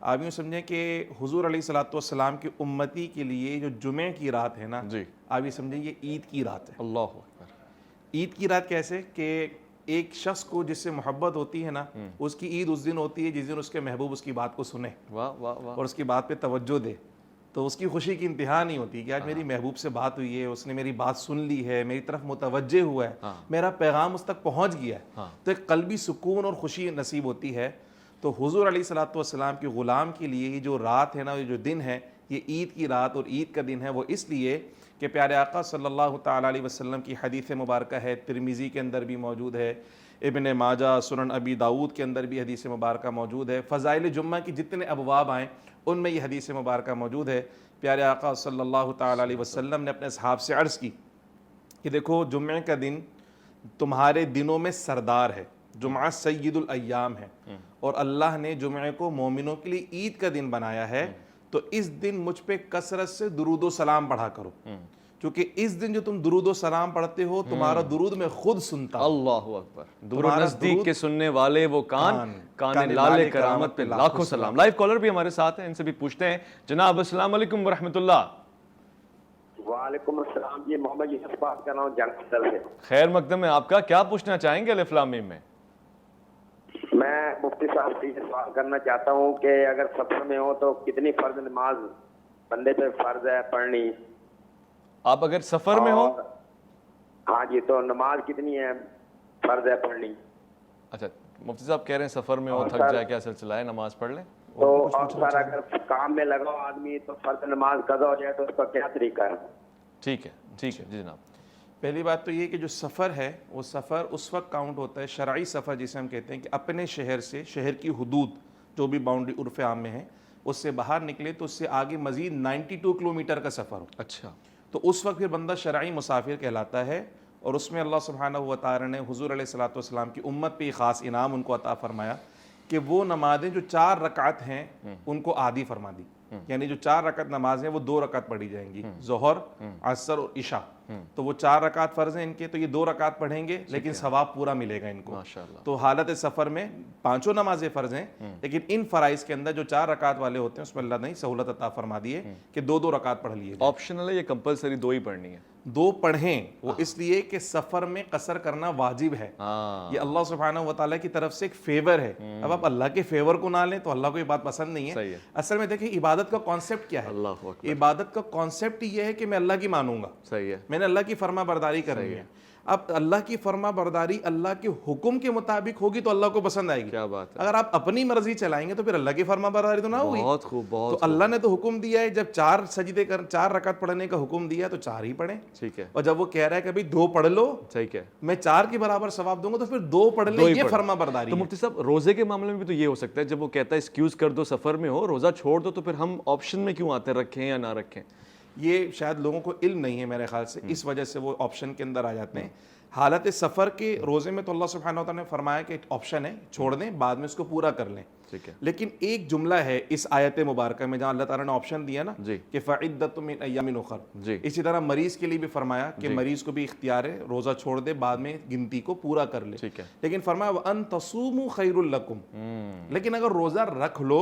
آپ یوں سمجھیں کہ حضور علیہ الصلوۃ والسلام کی امتی کے لیے جو جمعے کی رات ہے نا, جی آپ یہ سمجھیں یہ عید کی رات ہے. اللہ اکبر. عید کی رات کیسے کہ ایک شخص کو جس سے محبت ہوتی ہے نا, اس کی عید اس دن ہوتی ہے جس دن اس کے محبوب اس کی بات کو سنے, واہ واہ واہ, اور اس کی بات پہ توجہ دے. تو اس کی خوشی کی انتہا نہیں ہوتی کہ آج میری محبوب سے بات ہوئی ہے, اس نے میری بات سن لی ہے, میری طرف متوجہ ہوا ہے, میرا پیغام اس تک پہنچ گیا ہے, تو ایک قلبی سکون اور خوشی نصیب ہوتی ہے. تو حضور علیہ الصلوۃ والسلام کے غلام کے لیے یہ جو رات ہے نا, یہ جو دن ہے, یہ عید کی رات اور عید کا دن ہے. وہ اس لیے کہ پیارے آقا صلی اللہ تعالیٰ علیہ وسلم کی حدیث مبارکہ ہے, ترمذی کے اندر بھی موجود ہے, ابن ماجہ, سنن ابی داؤد کے اندر بھی حدیث مبارکہ موجود ہے, فضائل جمعہ کی جتنے ابواب آئیں ان میں یہ حدیث مبارکہ موجود ہے. پیارے آقا صلی اللہ تعالیٰ علیہ وسلم نے اپنے اصحاب سے عرض کی کہ دیکھو جمعہ کا دن تمہارے دنوں میں سردار ہے, جمعہ سید الایام ہے, اور اللہ نے جمعہ کو مومنوں کے لیے عید کا دن بنایا ہے, تو اس دن مجھ پہ کثرت سے درود و سلام پڑھا کرو, کیونکہ اس دن جو تم درود و سلام پڑھتے ہو تمہارا درود میں خود سنتا ہوں. اللہ اکبر. دور و نزدیک کے سننے والے وہ کان لالے کرامت پہ لاکھوں سلام. لائیو کالر بھی ہمارے ساتھ ہیں, ان سے بھی پوچھتے ہیں. جناب السلام علیکم ورحمۃ اللہ. وعلیکم السلام جی, محمد یوسف بات کر رہا ہوں جنگل سے. خیر مقدم ہے آپ کا, کیا پوچھنا چاہیں گے الف لام میم میں؟ میں مفتی صاحب سے یہ سوال کرنا چاہتا ہوں کہ اگر سفر میں ہو تو کتنی فرض نماز بندے پہ فرض ہے پڑھنی؟ آپ اگر سفر میں ہو؟ ہاں جی, تو نماز کتنی ہے فرض ہے پڑھنی؟ اچھا, مفتی صاحب کہہ رہے ہیں سفر میں ہو, تھک جائے, کیا سلسلہ ہے, نماز پڑھ لیں. تو اور سر اگر کام میں لگا آدمی تو فرض نماز قضا ہو جائے تو اس کا کیا طریقہ ہے؟ ٹھیک ہے, ٹھیک ہے جی جناب. پہلی بات تو یہ کہ جو سفر ہے وہ سفر اس وقت کاؤنٹ ہوتا ہے, شرعی سفر جسے ہم کہتے ہیں کہ اپنے شہر سے, شہر کی حدود جو بھی باؤنڈری عرف عام میں ہے اس سے باہر نکلے تو اس سے آگے مزید 92 کلومیٹر کا سفر ہو. اچھا, تو اس وقت پھر بندہ شرعی مسافر کہلاتا ہے, اور اس میں اللہ سبحانہ و تعالی نے حضور علیہ الصلوۃ والسلام کی امت پہ خاص انعام ان کو عطا فرمایا کہ وہ نمازیں جو 4 رکعت ہیں ان کو عادی فرما دی. یعنی جو 4 رکعت نمازیں وہ 2 رکعت پڑھی جائیں گی, ظہر, عصر اور عشاء. تو وہ 4 رکعت فرض ہیں ان کے, تو یہ 2 رکعت پڑھیں گے لیکن ثواب پورا ملے گا ان کو. تو حالت سفر میں 5 نمازیں فرض ہیں, لیکن ان فرائض کے اندر جو 4 رکعت والے ہوتے ہیں اس میں اللہ نے سہولت عطا فرما دی ہے کہ 2 رکعت پڑھ لیے. آپشنل ہے یہ کمپلسری 2 ہی پڑھنی ہے؟ 2 پڑھیں, وہ اس لیے کہ سفر میں قصر کرنا واجب ہے. یہ اللہ سبحانہ و تعالیٰ کی طرف سے ایک فیور ہے. اب آپ اللہ کے فیور کو نہ لیں تو اللہ کو یہ بات پسند نہیں ہے. اصل میں دیکھیں عبادت کا کانسیپٹ کیا ہے. عبادت کا کانسیپٹ یہ ہے کہ میں اللہ کی مانوں گا, میں نے اللہ کی فرما برداری کرنی ہے. اب اللہ کی فرما برداری اللہ کے حکم کے مطابق ہوگی تو اللہ کو پسند آئے گی. کیا بات ہے. اگر آپ اپنی مرضی چلائیں گے تو پھر اللہ کی فرما برداری تو نہ ہوگی. بہت خوب, بہت. تو اللہ نے تو حکم دیا ہے جب 4 سجدے 4 رکعت پڑھنے کا حکم دیا تو 4 ہی پڑھیں. ٹھیک ہے. اور جب وہ کہہ رہا ہے کہ بھائی 2 پڑھ لو, ٹھیک ہے, میں 4 کے برابر ثواب دوں گا, تو پھر 2 پڑھ لیں, یہ فرما برداری. تو مفتی صاحب روزے کے معاملے میں بھی تو یہ ہو سکتا ہے, جب وہ کہتا ہے ایکسکیوز کر دو, سفر میں ہو, روزہ چھوڑ دو, تو پھر ہم آپشن میں کیوں آتے, رکھیں یا نہ رکھیں؟ یہ شاید لوگوں کو علم نہیں ہے میرے خیال سے, اس وجہ سے وہ آپشن کے اندر آ جاتے ہیں. حالت سفر کے روزے میں تو اللہ سبحانہ و تعالیٰ نے فرمایا کہ آپشن ہے, چھوڑ دیں, بعد میں اس کو پورا کر لیں. لیکن ایک جملہ ہے اس آیت مبارکہ میں جہاں اللہ تعالیٰ نے آپشن دیا نا کہ فَعِدَّةٌ مِّنْ أَيَّامٍ أُخَرَ, اسی طرح مریض کے لیے بھی فرمایا کہ مریض کو بھی اختیار ہے روزہ چھوڑ دے, بعد میں گنتی کو پورا کر لے. لیکن فرمایا وَأَن تَصُومُوا خَيْرٌ لَكُمْ, لیکن اگر روزہ رکھ لو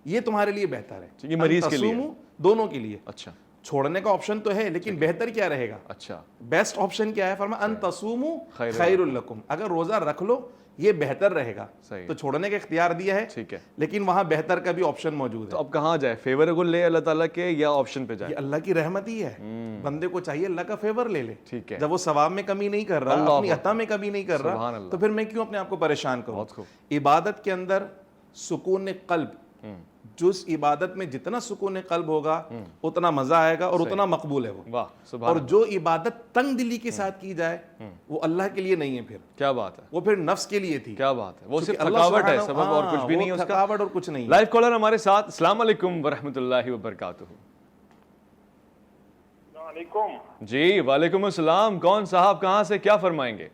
یہ تمہارے لیے بہتر ہے. یہ مریض کے لیے, دونوں کے لیے. اچھا, چھوڑنے کا آپشن تو ہے لیکن بہتر کیا رہے گا؟ اچھا, بیسٹ آپشن کیا ہے؟ فرمایا ان تصوموا خیر لکم, اگر روزہ رکھ لو یہ بہتر رہے گا. تو چھوڑنے کا اختیار دیا ہے, ٹھیک ہے, لیکن وہاں بہتر کا بھی آپشن موجود ہے. تو اب کہاں جائے, فیور کو لے اللہ تعالیٰ کے یا آپشن پہ جائے؟ یہ اللہ کی رحمت ہی ہے, بندے کو چاہیے اللہ کا فیور لے لے. ٹھیک ہے, جب وہ ثواب میں کمی نہیں کر رہا, اپنی عطا میں کمی نہیں کر رہا, تو پھر میں کیوں اپنے آپ کو پریشان کروں؟ عبادت کے اندر سکون قلب, جس عبادت میں جتنا سکون قلب ہوگا اتنا مزہ آئے گا اور اتنا مقبول ہے وہ. اور جو عبادت تنگ دلی کے ساتھ کی جائے وہ اللہ کے لیے نہیں ہے, پھر کیا بات ہے, وہ پھر نفس کے لیے تھی. کیا بات ہے, وہ صرف تھکاوٹ ہے, سبب اور کچھ بھی نہیں ہے اس کا, تھکاوٹ اور کچھ نہیں. لائیو کالر ہمارے ساتھ. السلام علیکم ورحمۃ اللہ وبرکاتہ. السلام علیکم. جی وعلیکم السلام, کون صاحب, کہاں سے, کیا فرمائیں گے؟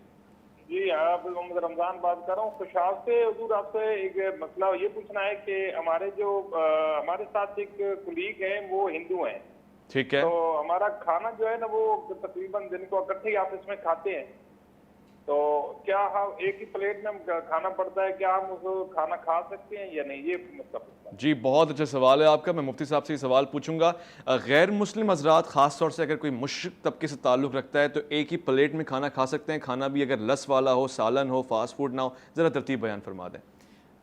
جی آپ محمد رمضان بات کر رہا ہوں خوشحال سے. حضور آپ سے ایک مسئلہ یہ پوچھنا ہے کہ ہمارے ساتھ ایک کلیگ ہیں وہ ہندو ہیں. ٹھیک ہے. تو ہمارا کھانا جو ہے نا وہ تقریباً دن کو اکٹھے ہی آفس میں کھاتے ہیں, تو کیا ہم ایک ہی پلیٹ میں کھانا پڑتا ہے, کیا ہم اس کو کھانا کھا سکتے ہیں یا نہیں, یہ مسئلہ پوچھنا ہے. جی بہت اچھا سوال ہے آپ کا, میں مفتی صاحب سے یہ سوال پوچھوں گا. غیر مسلم حضرات خاص طور سے اگر کوئی مشرک طبقے سے تعلق رکھتا ہے تو ایک ہی پلیٹ میں کھانا کھا سکتے ہیں, کھانا بھی اگر لس والا ہو, سالن ہو, فاسٹ فوڈ نہ ہو, ذرا ترتیب بیان فرما دیں.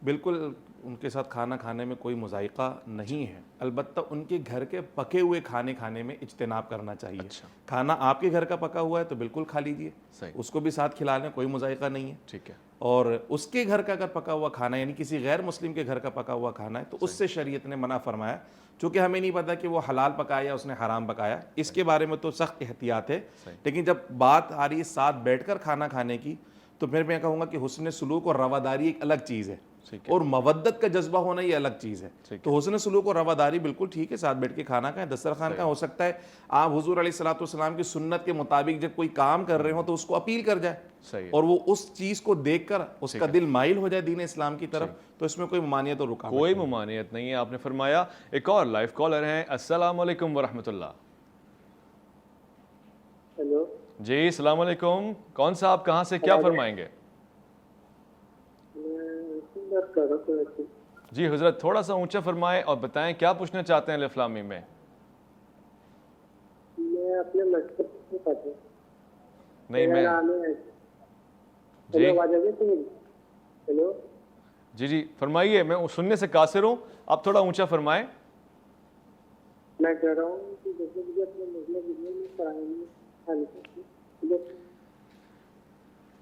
بالکل ان کے ساتھ کھانا کھانے میں کوئی مذائقہ نہیں ہے، البتہ ان کے گھر کے پکے ہوئے کھانے میں اجتناب کرنا چاہیے۔ کھانا آپ کے گھر کا پکا ہوا ہے تو بالکل کھا لیجئے، اس کو بھی ساتھ کھلا لیں، کوئی مذائقہ نہیں ہے۔ ٹھیک ہے۔ اور اس کے گھر کا اگر پکا ہوا کھانا یعنی کسی غیر مسلم کے گھر کا پکا ہوا کھانا ہے تو اس سے شریعت نے منع فرمایا، چونکہ ہمیں نہیں پتا کہ وہ حلال پکایا یا اس نے حرام پکایا، اس کے بارے میں تو سخت احتیاط ہے۔ لیکن جب بات آ رہی ہے ساتھ بیٹھ کر کھانا کھانے کی تو پھر میں کہوں گا کہ حسن سلوک اور رواداری ایک الگ چیز ہے، اور مودت کا جذبہ ہونا یہ الگ چیز ہے۔ تو حسن سلوک اور رواداری بالکل ٹھیک ہے، ساتھ بیٹھ کے کھانا کھائیں، دسترخوان کا ہو سکتا ہے آپ حضور علیہ الصلوۃ والسلام کی سنت کے مطابق جب کوئی کام کر رہے ہوں تو اس کو اپیل کر جائے، اور وہ اس چیز کو دیکھ کر اس کا دل مائل ہو جائے دین اسلام کی طرف، تو اس میں کوئی ممانعت اور رکاوٹ کوئی ممانعت نہیں ہے۔ آپ نے فرمایا۔ ایک اور لائیو کالر ہیں، السلام علیکم ورحمۃ اللہ۔ ہیلو جی السلام علیکم، کون سا آپ کہاں سے کیا فرمائیں گے؟ جی حضرت تھوڑا سا اونچا فرمائیں اور بتائیں کیا پوچھنا چاہتے ہیں الف لام میم میں؟ میں اپنے مذہب سے پڑھتا ہوں۔ نہیں میں جی ہیلو جی فرمائیے، میں سننے سے قاصر ہوں، آپ تھوڑا اونچا فرمائیں۔ میں کہہ رہا ہوں کہ جیسے مجھے اپنے مذہب میں پڑھائیں گے۔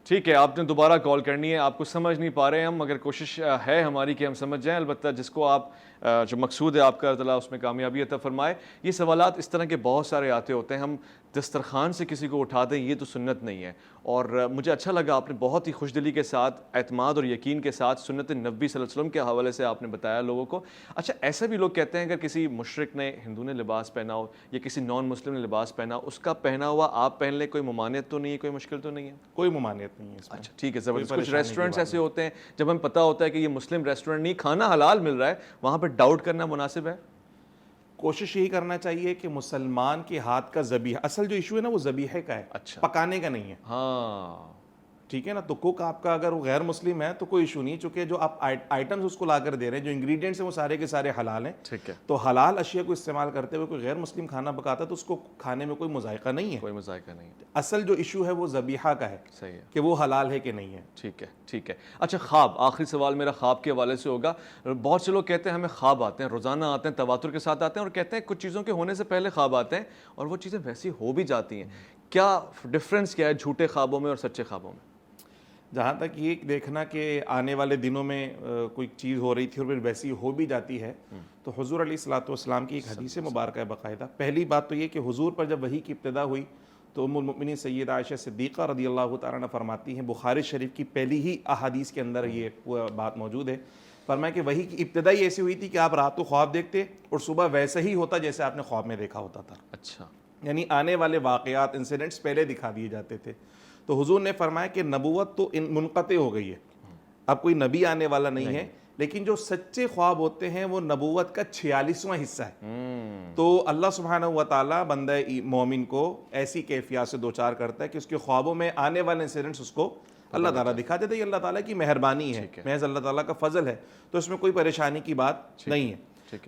ٹھیک ہے، آپ نے دوبارہ کال کرنی ہے، آپ کو سمجھ نہیں پا رہے ہیں ہم، مگر کوشش ہے ہماری کہ ہم سمجھ جائیں، البتہ جس کو آپ جو مقصود ہے آپ کا اللہ تعالیٰ اس میں کامیابی عطا فرمائے۔ یہ سوالات اس طرح کے بہت سارے آتے ہوتے ہیں، ہم دسترخوان سے کسی کو اٹھا دیں یہ تو سنت نہیں ہے، اور مجھے اچھا لگا آپ نے بہت ہی خوش دلی کے ساتھ، اعتماد اور یقین کے ساتھ سنت نبی صلی اللہ علیہ وسلم کے حوالے سے آپ نے بتایا لوگوں کو۔ اچھا ایسا بھی لوگ کہتے ہیں اگر کسی مشرک نے، ہندو نے لباس پہنا ہو یا کسی نان مسلم نے لباس پہنا ہو، اس کا پہنا ہوا آپ پہن لیں، کوئی ممانعت تو نہیں ہے، کوئی مشکل تو نہیں ہے؟ کوئی ممانعت نہیں ہے اس میں۔ اچھا ٹھیک ہے، زبردست۔ کچھ ریسٹورینٹس ایسے ہوتے ہیں جب ہمیں پتہ ہوتا ہے کہ یہ مسلم ریسٹورینٹ نہیں، کھانا حلال مل رہا ہے، وہاں پہ ڈاؤٹ کرنا مناسب ہے؟ کوشش یہی کرنا چاہیے کہ مسلمان کے ہاتھ کا ذبیحہ، اصل جو ایشو ہے نا وہ ذبیحے کا ہے، پکانے کا نہیں ہے۔ ہاں ٹھیک ہے نا، تو کوک آپ کا اگر وہ غیر مسلم ہے تو کوئی ایشو نہیں، چونکہ جو آپ آئٹمز اس کو لا کر دے رہے ہیں، جو انگریڈینٹس ہیں وہ سارے کے سارے حلال ہیں۔ ٹھیک ہے، تو حلال اشیاء کو استعمال کرتے ہوئے کوئی غیر مسلم کھانا پکاتا ہے تو اس کو کھانے میں کوئی مذائقہ نہیں ہے، کوئی مذائقہ نہیں ہے۔ اصل جو ایشو ہے وہ ذبیحہ کا ہے، صحیح ہے کہ وہ حلال ہے کہ نہیں ہے۔ ٹھیک ہے ٹھیک ہے۔ اچھا خواب، آخری سوال میرا خواب کے حوالے سے ہوگا۔ بہت سے لوگ کہتے ہیں ہمیں خواب آتے ہیں، روزانہ آتے ہیں، تواتر کے ساتھ آتے ہیں، اور کہتے ہیں کچھ چیزوں کے ہونے سے پہلے خواب آتے ہیں اور وہ چیزیں ویسی ہو بھی جاتی ہیں۔ کیا ڈفرینس کیا ہے جھوٹے خوابوں میں اور سچے خوابوں میں؟ جہاں تک یہ دیکھنا کہ آنے والے دنوں میں کوئی چیز ہو رہی تھی اور پھر ویسی ہو بھی جاتی ہے، تو حضور علیہ الصلوۃ والسلام کی ایک حدیث مبارکہ ہے باقاعدہ۔ پہلی بات تو یہ کہ حضور پر جب وحی کی ابتدا ہوئی تو ام المؤمنین سیدہ عائشہ صدیقہ رضی اللہ تعالیٰ عنہ فرماتی ہیں، بخاری شریف کی پہلی ہی احادیث کے اندر یہ بات موجود ہے، فرمایا کہ وحی کی ابتدا ہی ایسی ہوئی تھی کہ آپ رات کو خواب دیکھتے اور صبح ویسے ہی ہوتا جیسے آپ نے خواب میں دیکھا ہوتا تھا۔ اچھا، یعنی آنے والے واقعات، انسیڈنٹس پہلے دکھا دیے جاتے تھے۔ تو حضور نے فرمایا کہ نبوت تو منقطع ہو گئی ہے، اب کوئی نبی آنے والا نہیں ہے، لیکن جو سچے خواب ہوتے ہیں وہ نبوت کا 46واں حصہ ہے۔ تو اللہ سبحانہ و تعالیٰ بندہ مومن کو ایسی کیفیات سے دوچار کرتا ہے کہ اس کے خوابوں میں آنے والے انسیڈنٹس اس کو اللہ تعالیٰ دکھا دیتا ہے۔ یہ اللہ تعالیٰ کی مہربانی ہے، محض اللہ تعالیٰ کا فضل ہے، تو اس میں کوئی پریشانی کی بات نہیں ہے۔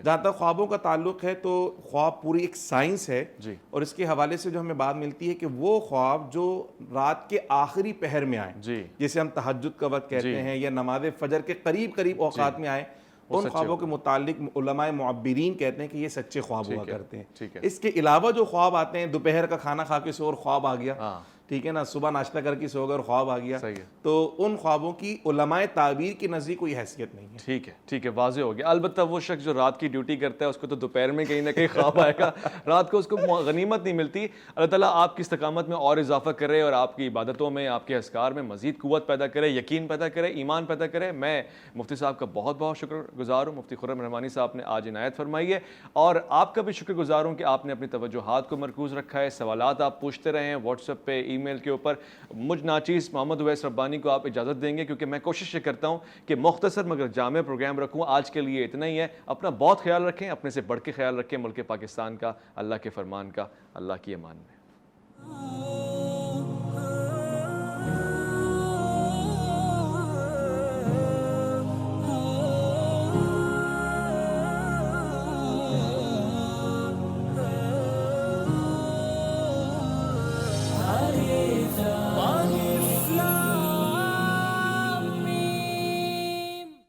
جہاں تک خوابوں کا تعلق ہے تو خواب پوری ایک سائنس ہے، اور اس کے حوالے سے جو ہمیں بات ملتی ہے کہ وہ خواب جو رات کے آخری پہر میں آئیں، جسے ہم تہجد کا وقت کہتے ہیں یا نماز فجر کے قریب اوقات میں آئیں، ان خوابوں کے متعلق علماء معبرین کہتے ہیں کہ یہ سچے خواب ہوا کرتے ہیں۔ اس کے علاوہ جو خواب آتے ہیں، دوپہر کا کھانا کھا کے سو اور خواب آ گیا، ٹھیک ہے نا، صبح ناشتہ کر کے سو گئے اور خواب آ گیا، تو ان خوابوں کی علماء تعبیر کی نزدیک کوئی حیثیت نہیں ہے۔ ٹھیک ہے ٹھیک ہے، واضح ہو گیا۔ البتہ وہ شخص جو رات کی ڈیوٹی کرتا ہے اس کو تو دوپہر میں کہیں نہ کہیں خواب آئے گا، رات کو اس کو غنیمت نہیں ملتی۔ اللہ تعالیٰ آپ کی استقامت میں اور اضافہ کرے اور آپ کی عبادتوں میں، آپ کے اذکار میں مزید قوت پیدا کرے، یقین پیدا کرے، ایمان پیدا کرے۔ میں مفتی صاحب کا بہت بہت شکر گزار ہوں، مفتی خرم رحمانی صاحب نے آج عنایت فرمائی ہے، اور آپ کا بھی شکر گزار ہوں کہ آپ نے اپنی توجہات کو مرکوز رکھا ہے، سوالات آپ پوچھتے رہے ہیں واٹس ایپ پہ، ای میل کے اوپر۔ مجھ ناچیز محمد اویس ربانی کو آپ اجازت دیں گے، کیونکہ میں کوشش یہ کرتا ہوں کہ مختصر مگر جامع پروگرام رکھوں۔ آج کے لیے اتنا ہی ہے، اپنا بہت خیال رکھیں، اپنے سے بڑھ کے خیال رکھیں، ملک پاکستان کا، اللہ کے فرمان کا، اللہ کی امان میں۔